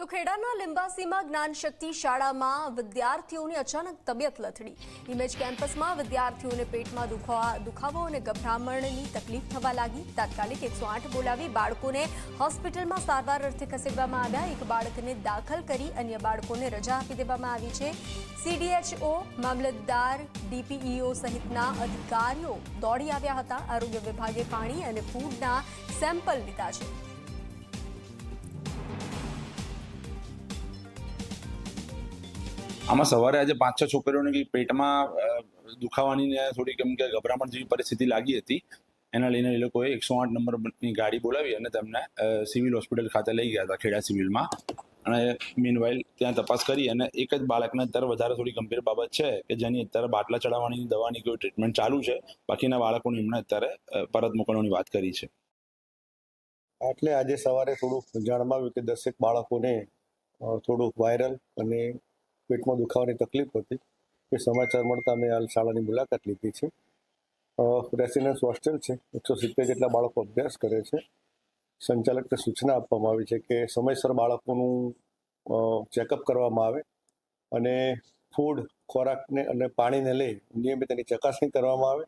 તો ખેડાના લિંબાસીમાં જ્ઞાનશક્તિ શાળામાં વિદ્યાર્થીઓની અચાનક તબિયત લથડી। ઇમેજ કેમ્પસમાં વિદ્યાર્થીઓને પેટમાં દુખાવો અને ગભરામણની તકલીફ થવા લાગી। તાત્કાલિક 108 બોલાવી બાળકોને હોસ્પિટલમાં સારવાર અર્થે ખસેડવામાં આવ્યા। એક બાળકને દાખલ કરી અન્ય બાળકોને રજા આપી દેવામાં આવી છે। CDHO, મામલતદાર, DPEO સહિતના અધિકારીઓ દોડી આવ્યા હતા। આરોગ્ય વિભાગે પાણી અને ફૂડના સેમ્પલ લીધા છે। આમાં સવારે આજે 5-6 છોકરીઓને પેટમાં દુખાવાની ને થોડી કેમ કે ગભરામણ જેવી પરિસ્થિતિ લાગી હતી। એના લઈને એ લોકોએ 108 નંબરની ગાડી બોલાવી અને તેમને સિવિલ હોસ્પિટલ ખાતે લઈ ગયા હતા, ખેડા સિવિલમાં। અને મીનવાઇલ ત્યાં તપાસ કરી અને એક જ બાળકને અત્યારે વધારે થોડી ગંભીર બાબત છે કે જેની અત્યારે બાટલા ચડાવવાની દવાની કોઈ ટ્રીટમેન્ટ ચાલુ છે। બાકીના બાળકોને એમણે અત્યારે પરત મોકલવાની વાત કરી છે। એટલે આજે સવારે થોડું જાણવા આવ્યું કે 10 બાળકોને થોડું વાયરલ અને પેટમાં દુખાવાની તકલીફ હતી। એ સમાચાર મળતા અમે હાલ શાળાની મુલાકાત લીધી છે। રેસિડેન્સ હોસ્ટેલ છે, 170 જેટલા બાળકો અભ્યાસ કરે છે। સંચાલકને સૂચના આપવામાં આવી છે કે સમયસર બાળકોનું ચેકઅપ કરવામાં આવે અને ફૂડ, ખોરાકને અને પાણીને લઈ નિયમિત એની ચકાસણી કરવામાં આવે।